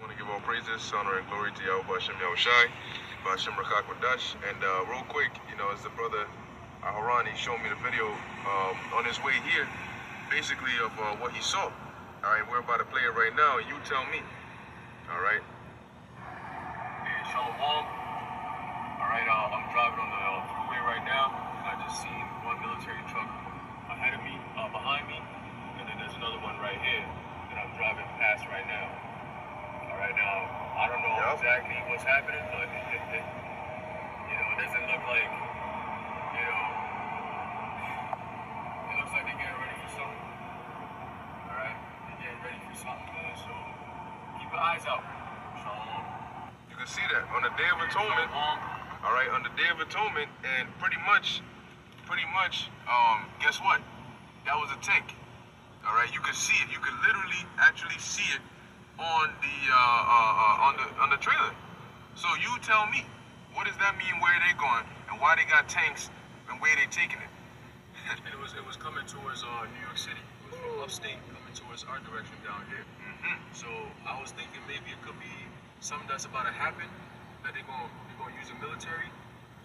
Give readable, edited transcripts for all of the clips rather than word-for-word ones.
want to give all praises, honor, and glory to Yahweh Hashem Yahushai, Hashem Rakakwadash. And real quick, as the brother Aharon, he showed me the video on his way here, basically of what he saw. All right, we're about to play it right now. You tell me. All right. Hey, Shalom. All right, I'm driving on the freeway right now, and I just seen one military truck ahead of me, behind me, and then there's another one right here that I'm driving past right now. All right, now, I don't know exactly what's happening, but it doesn't look like, it looks like they're getting ready for something. All right, they're getting ready for something, man, so keep your eyes out. Shalom. You can see that on the Day of Atonement. All right, on the Day of Atonement, and pretty much, guess what? That was a tank. All right, you could see it. You could literally, actually see it on the trailer. So you tell me, what does that mean? Where they going, and why they got tanks, and where they taking it? And it was coming towards New York City. It was from upstate coming towards our direction down here. So I was thinking maybe it could be something that's about to happen, that they're gonna use the military,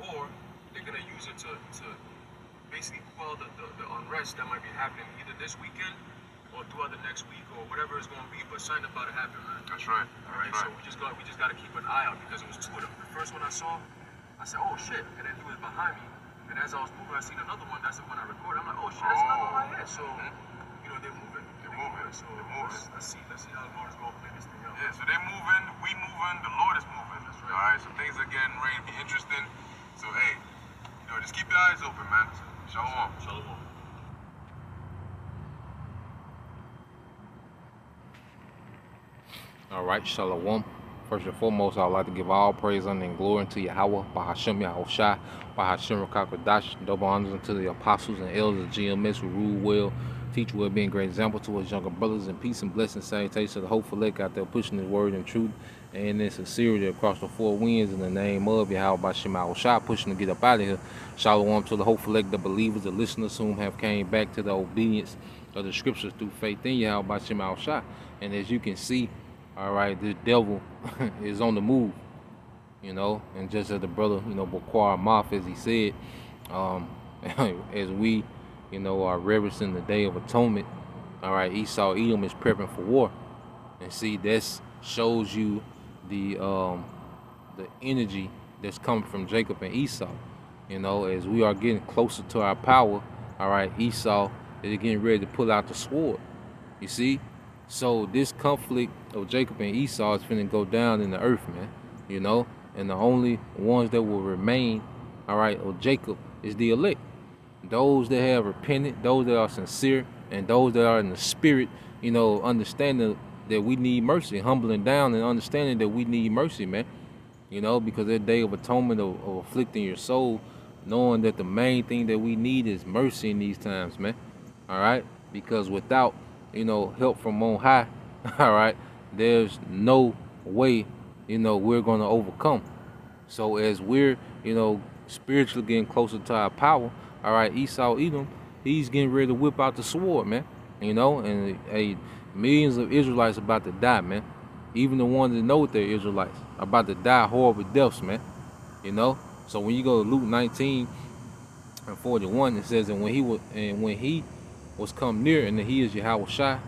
or they're gonna use it to basically quell the unrest that might be happening either this weekend or throughout the next week or whatever it's gonna be. But something about to happen, man. That's right. All right. So we just got to keep an eye out, because it was two of them. The first one I saw, I said, oh shit, and then he was behind me. And as I was moving, I seen another one. That's the one I recorded. I'm like, oh shit, that's another one right here. So they're moving. So let's see how the Lord is gonna play this thing out. Yeah, so they're moving, we moving, the Lord is moving. That's right. All right, so things are getting ready to be interesting. So hey, just keep your eyes open, man. Shalom. Shalom. All right, Shalom. First and foremost, I'd like to give all praise, honor, and glory unto Yahweh, Bahashem Yahushai, Bahashem Rakakwadash, double honors unto the apostles and elders of GMS who rule well, teach well, being a great example to us younger brothers, and peace and blessing, salutations to the hopeful elect out there pushing his word and truth and in sincerity across the four winds in the name of Yahweh Bahashem Yahushai, pushing to get up out of here. Shalom to the hopeful elect, the believers, the listeners whom have came back to the obedience of the scriptures through faith in Yahweh Bahashem Yahushai. And as you can see, all right, the devil is on the move, and just as the brother, Baquar Moth, as he said, as we, are reverencing the Day of Atonement, all right, Esau, Edom is prepping for war. And see, this shows you the energy that's coming from Jacob and Esau, as we are getting closer to our power, all right, Esau is getting ready to pull out the sword, you see? So this conflict of Jacob and Esau is finna go down in the earth, man, and the only ones that will remain, all right, of Jacob is the elect. Those that have repented, those that are sincere, and those that are in the spirit, understanding that we need mercy, humbling down and understanding that we need mercy, man, because that Day of Atonement of afflicting your soul, knowing that the main thing that we need is mercy in these times, man, all right, because without help from on high, all right, there's no way, we're going to overcome. So as we're, spiritually getting closer to our power, all right, Esau, Edom, he's getting ready to whip out the sword, man, and millions of Israelites about to die, man. Even the ones that know they're Israelites about to die horrible deaths, man, So when you go to Luke 19:41, it says, and when he was come near, and he is Yahushua,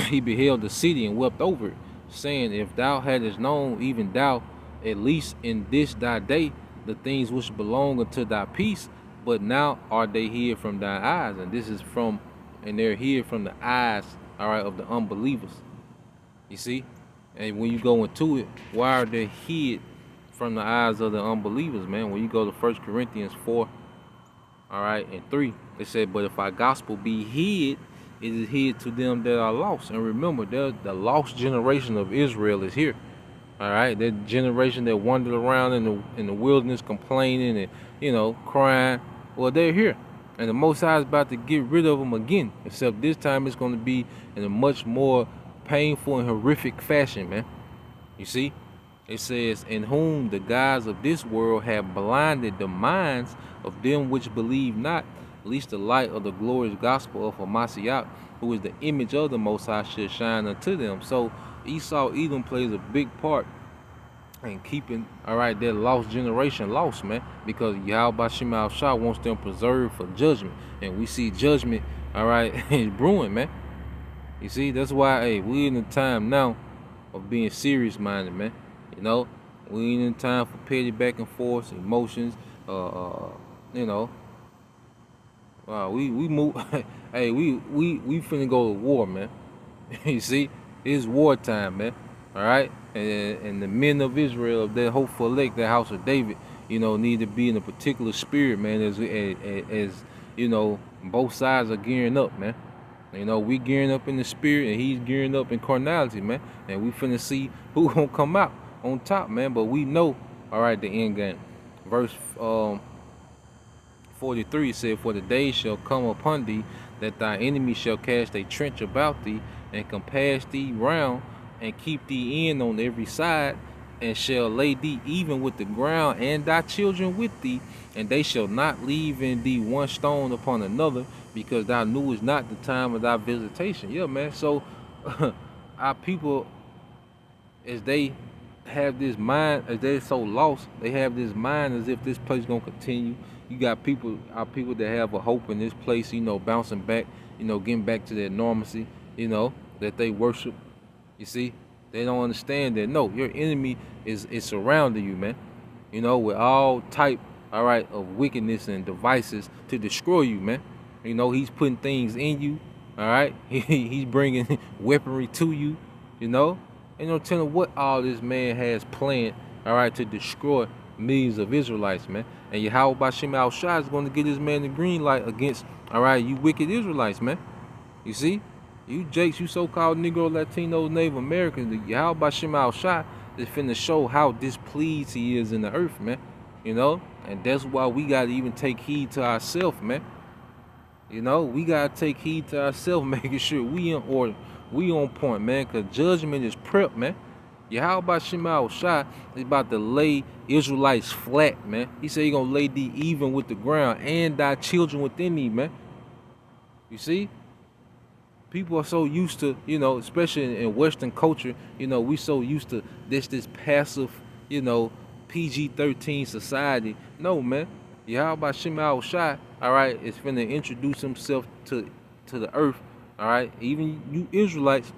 he beheld the city and wept over it, saying, if thou hadst known, even thou, at least in this thy day, the things which belong unto thy peace, but now are they hid from thy eyes. And they're hid from the eyes, all right, of the unbelievers. You see? And when you go into it, why are they hid from the eyes of the unbelievers, man? When you go to 1 Corinthians 4, all right, and 3, it said, but if our gospel be hid, it is hid to them that are lost. And remember, the lost generation of Israel is here. All right, that generation that wandered around in the wilderness complaining and, crying, well, they're here. And the Most High is about to get rid of them again, except this time it's going to be in a much more painful and horrific fashion, man. You see? It says, in whom the gods of this world have blinded the minds of them which believe not, least the light of the glorious gospel of Hamashiach, who is the image of the Most High, should shine unto them. So Esau Edom plays a big part in keeping, all right, that lost generation lost, man, because Yahweh Shema Shah wants them preserved for judgment, and we see judgment, all right, is brewing, man. You see, that's why, hey, we in the time now of being serious minded, man. You know, we ain't in time for petty back and forth, emotions, you know. We move. Hey, we finna go to war, man. You see, it's wartime, man. All right, and the men of Israel, of that hopeful elect, that house of David, you know, need to be in a particular spirit, man. As you know, both sides are gearing up, man. You know, we gearing up in the spirit, and he's gearing up in carnality, man. And we finna see who gonna come out on top, man. But we know, all right, the end game. Verse 43 said, "For the day shall come upon thee, that thy enemy shall cast a trench about thee, and compass thee round, and keep thee in on every side, and shall lay thee even with the ground, and thy children with thee, and they shall not leave in thee one stone upon another, because thou knewest not the time of thy visitation." Yeah, man. So our people, as they have this mind, as they're so lost, they have this mind as if this place gonna continue. You got people, our people that have a hope in this place, you know, bouncing back, you know, getting back to their normalcy, you know, that they worship. You see, they don't understand that, no, your enemy is surrounding you, man. You know, with all type, all right, of wickedness and devices to destroy you, man. You know, he's putting things in you, all right. He's bringing weaponry to you, you know. And you know, tell them what all this man has planned, all right, to destroy millions of Israelites, man. And Yahweh Bashim Al-Shah is going to get this man the green light against, all right, you wicked Israelites, man. You see? You Jakes, you so-called Negro, Latinos, Native Americans, the Yahweh Bashim Al-Shah is finna show how displeased he is in the earth, man. You know? And that's why we got to even take heed to ourselves, man. You know? We got to take heed to ourselves, making sure we in order. We on point, man, because judgment is prep, man. Yahweh Bashim Al-Shah is about to lay Israelites flat, man. He said he gonna lay thee even with the ground, and thy children within thee, man. You see? People are so used to, you know, especially in Western culture, you know, we so used to this passive, you know, PG-13 society. No, man. Yahweh Bashim Al-Shah, all right, is finna introduce himself to the earth, all right? Even you Israelites,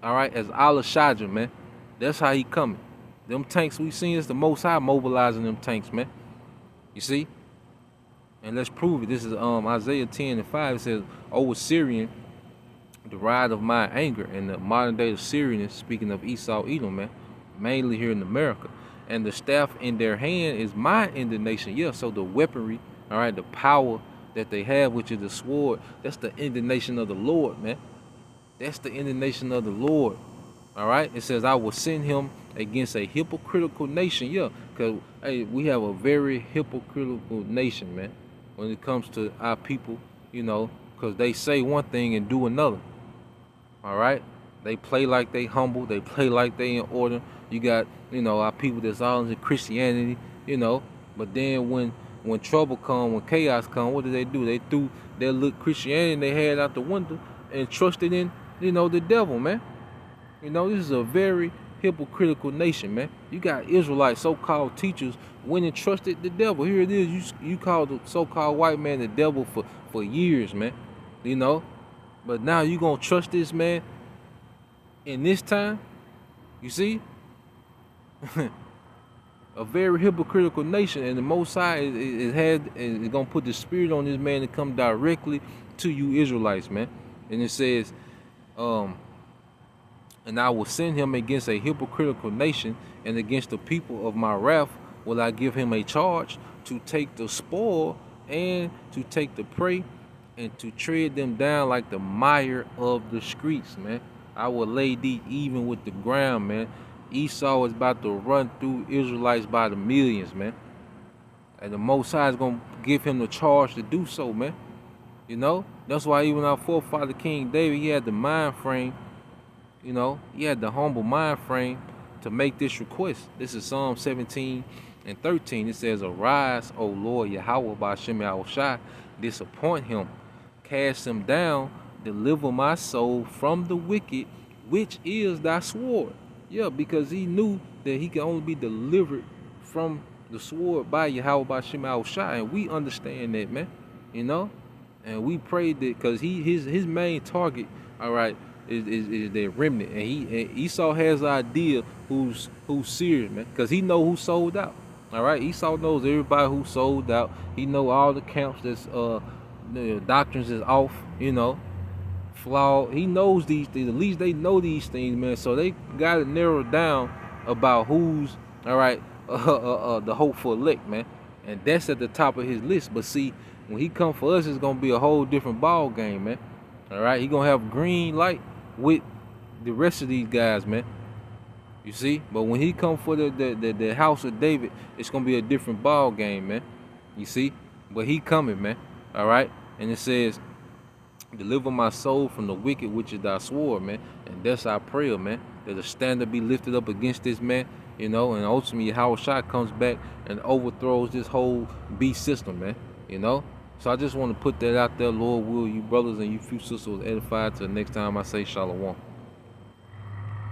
all right, as Allah Shaja, man. That's how he coming. Them tanks we seen is the Most High mobilizing them tanks, man. You see? And let's prove it. This is Isaiah 10:5. It says, "O Assyrian, the rod of my anger." And the modern day Assyrian is speaking of Esau Edom, man. Mainly here in America. "And the staff in their hand is my indignation." Yeah, so the weaponry, all right, the power that they have, which is the sword, that's the indignation of the Lord, man. That's the indignation of the Lord. All right, it says, "I will send him against a hypocritical nation." Yeah, because, hey, we have a very hypocritical nation, man, when it comes to our people, you know, because they say one thing and do another. All right, they play like they humble, they play like they in order. You got, you know, our people that's all into Christianity, you know, but then when trouble come, when chaos come, what do? They threw their little Christianity they had out the window and trusted in, you know, the devil, man. You know, this is a very hypocritical nation, man. You got Israelite so-called teachers went and trusted the devil. Here it is. You called the so-called white man the devil for years, man. You know? But now you going to trust this man in this time? You see? A very hypocritical nation. And the Most High is going to put the spirit on this man to come directly to you Israelites, man. And it says, "And I will send him against a hypocritical nation, and against the people of my wrath will I give him a charge to take the spoil and to take the prey and to tread them down like the mire of the streets," man. "I will lay thee even with the ground," man. Esau is about to run through Israelites by the millions, man. And the Most High is going to give him the charge to do so, man. You know? That's why even our forefather King David, he had the mind frame. You know, he had the humble mind frame to make this request. This is Psalm 17:13. It says, "Arise, O Lord Yahweh Bashim Al-Shah, disappoint him, cast him down, deliver my soul from the wicked, which is thy sword. Yeah, because he knew that he could only be delivered from the sword by Yahweh Ba'Shem Yahushua, and we understand that, man. You know, and we prayed that because his main target, all right, is the remnant, and Esau has an idea who's serious, man, because he know who sold out. All right, Esau knows everybody who sold out. He know all the camps that's the doctrines is off, you know, flawed. He knows these things. At least they know these things, man. So they got it narrowed down about who's all right, the hopeful elect, man, and that's at the top of his list. But see, when he come for us, it's gonna be a whole different ball game, man. All right, he gonna have green light with the rest of these guys, man. You see, but when he come for the house of David, it's gonna be a different ball game, man. You see, but he coming, man. All right, and it says, "Deliver my soul from the wicked, which is thy sword, man." And that's our prayer, man. That a standard be lifted up against this man, you know, and ultimately Yahushua comes back and overthrows this whole beast system, man. You know. So I just want to put that out there. Lord will you brothers and you few sisters edified till next time I say shalom.